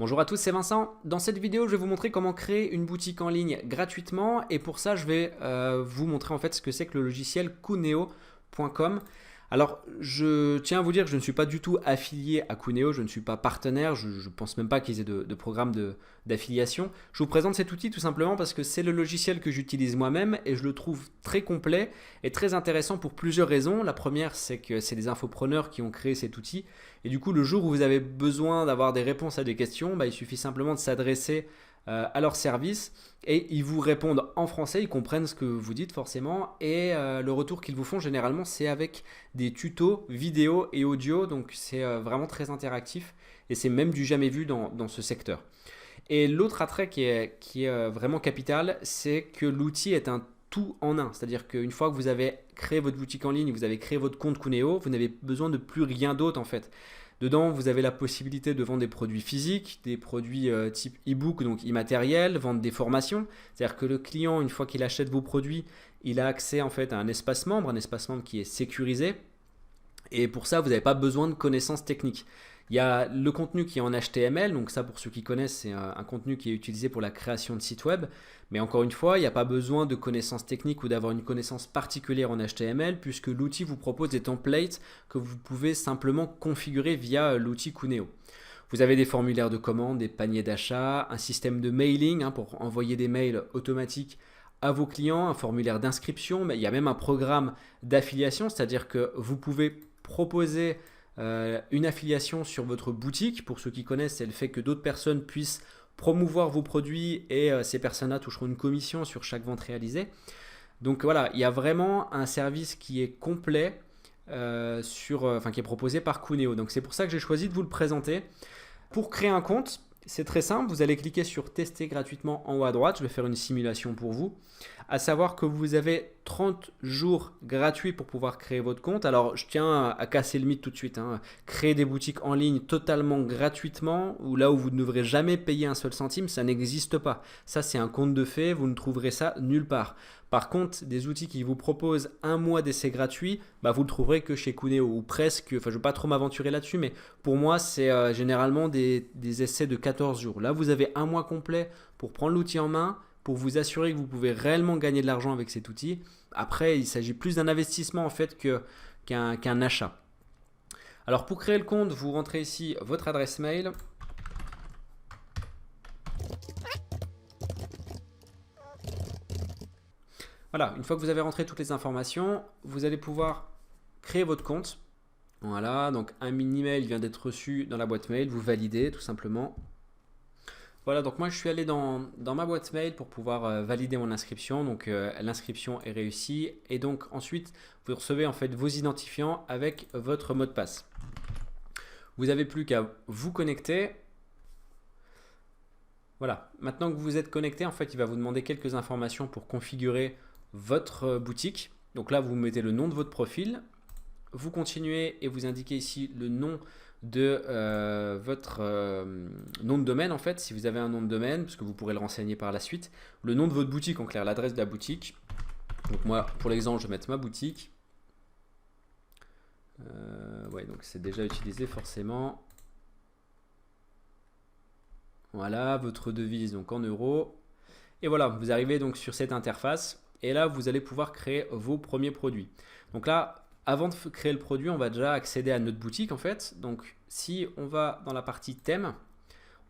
Bonjour à tous, c'est Vincent. Dans cette vidéo, je vais vous montrer comment créer une boutique en ligne gratuitement et pour ça, je vais vous montrer en fait ce que c'est que le logiciel Kuneo.com. Alors, je tiens à vous dire que je ne suis pas du tout affilié à Kuneo, je ne suis pas partenaire, je ne pense même pas qu'ils aient de programme d'affiliation. Je vous présente cet outil tout simplement parce que c'est le logiciel que j'utilise moi-même et je le trouve très complet et très intéressant pour plusieurs raisons. La première, c'est que c'est des infopreneurs qui ont créé cet outil et du coup, le jour où vous avez besoin d'avoir des réponses à des questions, il suffit simplement de s'adresser à leur service et ils vous répondent en français, ils comprennent ce que vous dites forcément et le retour qu'ils vous font généralement c'est avec des tutos vidéo et audio, donc c'est vraiment très interactif et c'est même du jamais vu dans ce secteur. Et l'autre attrait qui est vraiment capital, c'est que l'outil est un tout en un, c'est-à-dire qu'une fois que vous avez créé votre boutique en ligne, vous avez créé votre compte Kuneo, vous n'avez besoin de plus rien d'autre en fait. Dedans, vous avez la possibilité de vendre des produits physiques, des produits type e-book, donc immatériel, vendre des formations. C'est-à-dire que le client, une fois qu'il achète vos produits, il a accès en fait à un espace membre qui est sécurisé. Et pour ça, vous n'avez pas besoin de connaissances techniques. Il y a le contenu qui est en HTML, donc ça pour ceux qui connaissent, c'est un contenu qui est utilisé pour la création de sites web. Mais encore une fois, il n'y a pas besoin de connaissances techniques ou d'avoir une connaissance particulière en HTML puisque l'outil vous propose des templates que vous pouvez simplement configurer via l'outil Kuneo. Vous avez des formulaires de commande, des paniers d'achat, un système de mailing pour envoyer des mails automatiques à vos clients, un formulaire d'inscription, mais il y a même un programme d'affiliation, c'est-à-dire que vous pouvez proposer une affiliation sur votre boutique. Pour ceux qui connaissent, c'est le fait que d'autres personnes puissent promouvoir vos produits et ces personnes-là toucheront une commission sur chaque vente réalisée. Donc voilà, il y a vraiment un service qui est complet qui est proposé par Kuneo. Donc c'est pour ça que j'ai choisi de vous le présenter. Pour créer un compte, c'est très simple, vous allez cliquer sur tester gratuitement en haut à droite, je vais faire une simulation pour vous. À savoir que vous avez 30 jours gratuits pour pouvoir créer votre compte. Alors je tiens à casser le mythe tout de suite, hein. Créer des boutiques en ligne totalement gratuitement, ou là où vous ne devrez jamais payer un seul centime, ça n'existe pas. Ça c'est un conte de fées, vous ne trouverez ça nulle part. Par contre, des outils qui vous proposent un mois d'essai gratuit, vous le trouverez que chez Kuneo ou presque. Enfin, je ne vais pas trop m'aventurer là-dessus, mais pour moi, c'est généralement des essais de 14 jours. Là, vous avez un mois complet pour prendre l'outil en main, pour vous assurer que vous pouvez réellement gagner de l'argent avec cet outil. Après, il s'agit plus d'un investissement en fait qu'un achat. Alors, pour créer le compte, vous rentrez ici votre adresse mail. Voilà, une fois que vous avez rentré toutes les informations, vous allez pouvoir créer votre compte. Voilà, donc un mini-mail vient d'être reçu dans la boîte mail, vous validez tout simplement. Voilà, donc moi je suis allé dans ma boîte mail pour pouvoir valider mon inscription. Donc l'inscription est réussie et donc ensuite vous recevez en fait vos identifiants avec votre mot de passe. Vous n'avez plus qu'à vous connecter. Voilà, maintenant que vous êtes connecté, en fait il va vous demander quelques informations pour configurer votre boutique. Donc là vous mettez le nom de votre profil. Vous continuez et vous indiquez ici le nom de votre nom de domaine en fait, si vous avez un nom de domaine, parce que vous pourrez le renseigner par la suite. Le nom de votre boutique, en clair, l'adresse de la boutique. Donc moi, pour l'exemple, je vais mettre ma boutique. Ouais, donc c'est déjà utilisé forcément. Voilà, votre devise donc en euros. Et voilà, vous arrivez donc sur cette interface. Et là, vous allez pouvoir créer vos premiers produits. Donc là, avant de créer le produit, on va déjà accéder à notre boutique en fait. Donc si on va dans la partie thème,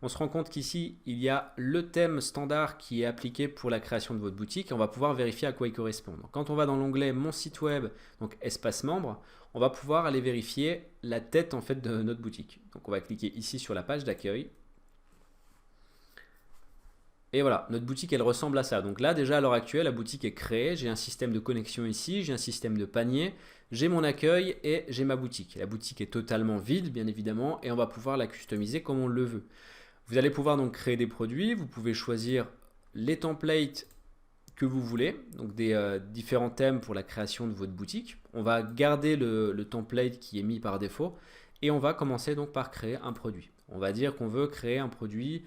on se rend compte qu'ici, il y a le thème standard qui est appliqué pour la création de votre boutique et on va pouvoir vérifier à quoi il correspond. Donc, quand on va dans l'onglet Mon site web, donc espace membre, on va pouvoir aller vérifier la tête en fait de notre boutique. Donc on va cliquer ici sur la page d'accueil. Et voilà, notre boutique, elle ressemble à ça. Donc là, déjà à l'heure actuelle, la boutique est créée. J'ai un système de connexion ici, j'ai un système de panier, j'ai mon accueil et j'ai ma boutique. La boutique est totalement vide, bien évidemment, et on va pouvoir la customiser comme on le veut. Vous allez pouvoir donc créer des produits. Vous pouvez choisir les templates que vous voulez, donc des différents thèmes pour la création de votre boutique. On va garder le template qui est mis par défaut et on va commencer donc par créer un produit. On va dire qu'on veut créer un produit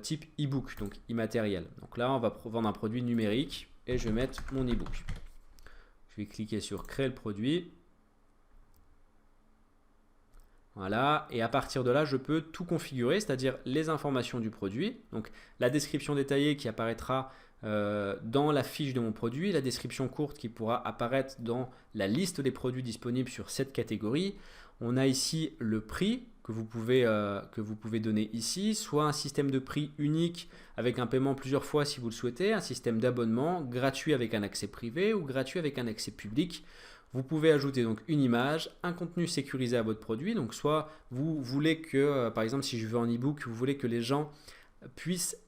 type e-book, donc immatériel. Donc là, on va vendre un produit numérique et je vais mettre mon e-book. Je vais cliquer sur créer le produit. Voilà, et à partir de là, je peux tout configurer, c'est-à-dire les informations du produit, donc la description détaillée qui apparaîtra dans la fiche de mon produit, la description courte qui pourra apparaître dans la liste des produits disponibles sur cette catégorie. On a ici le prix que vous pouvez donner ici, soit un système de prix unique avec un paiement plusieurs fois si vous le souhaitez, un système d'abonnement gratuit avec un accès privé ou gratuit avec un accès public. Vous pouvez ajouter donc une image, un contenu sécurisé à votre produit. Donc soit vous voulez que, par exemple si je veux en e-book, vous voulez que les gens puissent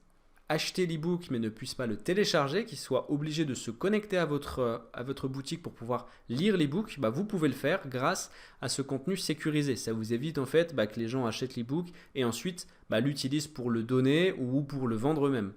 acheter l'e-book mais ne puissent pas le télécharger, qu'ils soient obligés de se connecter à votre boutique pour pouvoir lire l'e-book, vous pouvez le faire grâce à ce contenu sécurisé. Ça vous évite en fait que les gens achètent l'e-book et ensuite l'utilisent pour le donner ou pour le vendre eux-mêmes.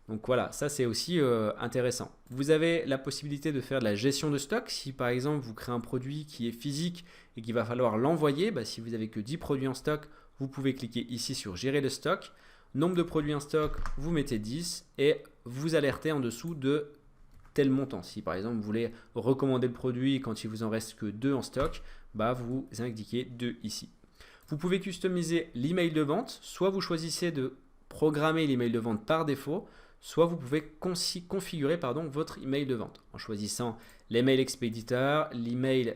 Donc voilà, ça c'est aussi intéressant. Vous avez la possibilité de faire de la gestion de stock. Si par exemple vous créez un produit qui est physique et qu'il va falloir l'envoyer, si vous n'avez que 10 produits en stock, vous pouvez cliquer ici sur gérer le stock. Nombre de produits en stock, vous mettez 10 et vous alertez en dessous de tel montant. Si par exemple vous voulez recommander le produit quand il vous en reste que 2 en stock, vous indiquez 2 ici. Vous pouvez customiser l'email de vente, soit vous choisissez de programmer l'email de vente par défaut, soit vous pouvez configurer votre email de vente en choisissant l'email expéditeur, l'email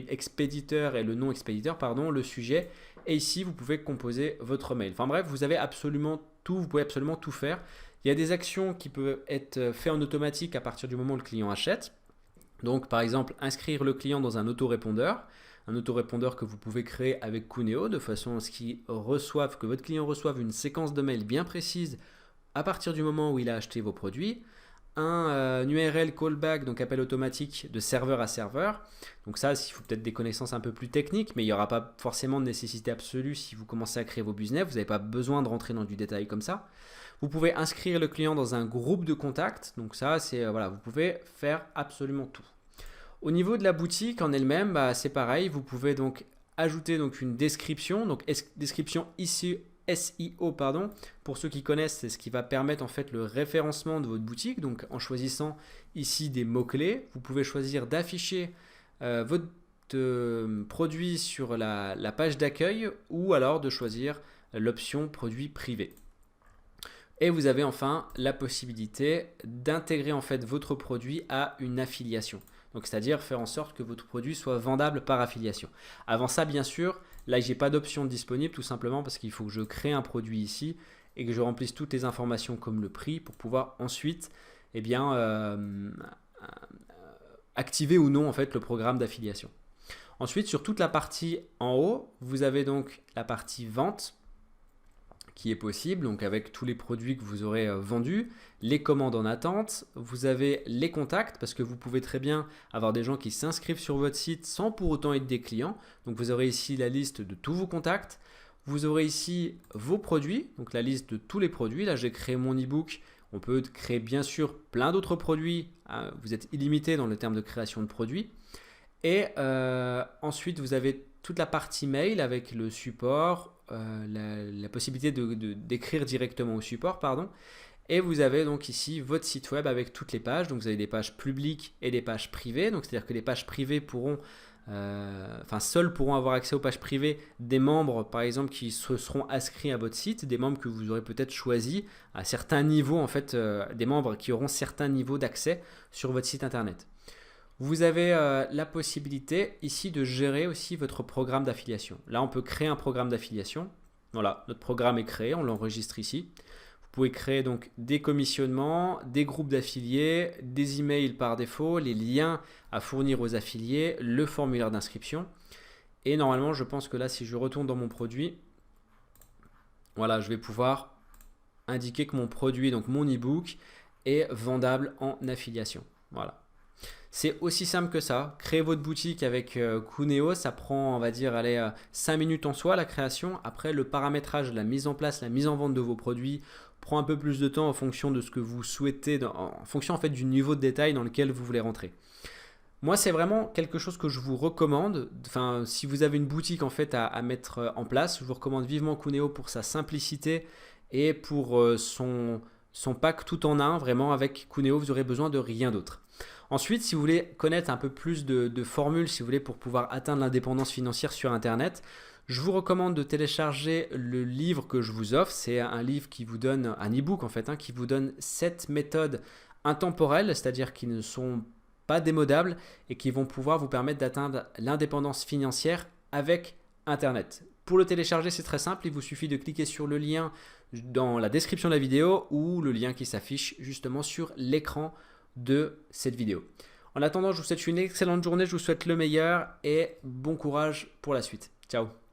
expéditeur et le nom expéditeur, le sujet. Et ici, vous pouvez composer votre mail. Enfin bref, vous avez absolument tout, vous pouvez absolument tout faire. Il y a des actions qui peuvent être faites en automatique à partir du moment où le client achète. Donc par exemple, inscrire le client dans un autorépondeur. Un autorépondeur que vous pouvez créer avec Kuneo de façon à ce que votre client reçoive une séquence de mails bien précise à partir du moment où il a acheté vos produits. Un URL callback, donc appel automatique de serveur à serveur. Donc ça, il faut peut-être des connaissances un peu plus techniques, mais il n'y aura pas forcément de nécessité absolue si vous commencez à créer vos business. Vous n'avez pas besoin de rentrer dans du détail comme ça. Vous pouvez inscrire le client dans un groupe de contacts. Donc ça, vous pouvez faire absolument tout. Au niveau de la boutique en elle-même, c'est pareil. Vous pouvez donc ajouter une description. Donc description ici SEO, pour ceux qui connaissent, c'est ce qui va permettre en fait le référencement de votre boutique. Donc en choisissant ici des mots-clés, vous pouvez choisir d'afficher votre produit sur la page d'accueil ou alors de choisir l'option produit privé. Et vous avez enfin la possibilité d'intégrer en fait votre produit à une affiliation. Donc c'est-à-dire faire en sorte que votre produit soit vendable par affiliation. Avant ça, bien sûr, là, je n'ai pas d'option disponible tout simplement parce qu'il faut que je crée un produit ici et que je remplisse toutes les informations comme le prix pour pouvoir ensuite activer ou non en fait le programme d'affiliation. Ensuite, sur toute la partie en haut, vous avez donc la partie vente qui est possible, donc avec tous les produits que vous aurez vendus, les commandes en attente, vous avez les contacts parce que vous pouvez très bien avoir des gens qui s'inscrivent sur votre site sans pour autant être des clients. Donc vous aurez ici la liste de tous vos contacts, vous aurez ici vos produits, donc la liste de tous les produits. Là j'ai créé mon e-book, on peut créer bien sûr plein d'autres produits, vous êtes illimité dans le terme de création de produits. Et ensuite vous avez toute la partie mail avec le support, la possibilité d'écrire directement au support, et vous avez donc ici votre site web avec toutes les pages. Donc vous avez des pages publiques et des pages privées. Donc c'est-à-dire que les pages privées seuls pourront avoir accès aux pages privées des membres, par exemple, qui se seront inscrits à votre site, des membres que vous aurez peut-être choisis à certains niveaux, en fait, des membres qui auront certains niveaux d'accès sur votre site internet. Vous avez la possibilité ici de gérer aussi votre programme d'affiliation. Là, on peut créer un programme d'affiliation. Voilà, notre programme est créé, on l'enregistre ici. Vous pouvez créer donc des commissionnements, des groupes d'affiliés, des emails par défaut, les liens à fournir aux affiliés, le formulaire d'inscription. Et normalement, je pense que là, si je retourne dans mon produit, voilà, je vais pouvoir indiquer que mon produit, donc mon e-book, est vendable en affiliation. Voilà. C'est aussi simple que ça. Créer votre boutique avec Kuneo, ça prend, on va dire, 5 minutes en soi la création. Après, le paramétrage, la mise en place, la mise en vente de vos produits prend un peu plus de temps en fonction de ce que vous souhaitez, en fonction en fait du niveau de détail dans lequel vous voulez rentrer. Moi, c'est vraiment quelque chose que je vous recommande. Enfin, si vous avez une boutique en fait à mettre en place, je vous recommande vivement Kuneo pour sa simplicité et pour son pack tout en un. Vraiment, avec Kuneo, vous n'aurez besoin de rien d'autre. Ensuite, si vous voulez connaître un peu plus de formules, si vous voulez, pour pouvoir atteindre l'indépendance financière sur Internet, je vous recommande de télécharger le livre que je vous offre. C'est un livre qui vous donne, un e-book en fait, qui vous donne 7 méthodes intemporelles, c'est-à-dire qui ne sont pas démodables et qui vont pouvoir vous permettre d'atteindre l'indépendance financière avec Internet. Pour le télécharger, c'est très simple, il vous suffit de cliquer sur le lien dans la description de la vidéo ou le lien qui s'affiche justement sur l'écran de cette vidéo. En attendant, je vous souhaite une excellente journée, je vous souhaite le meilleur et bon courage pour la suite. Ciao.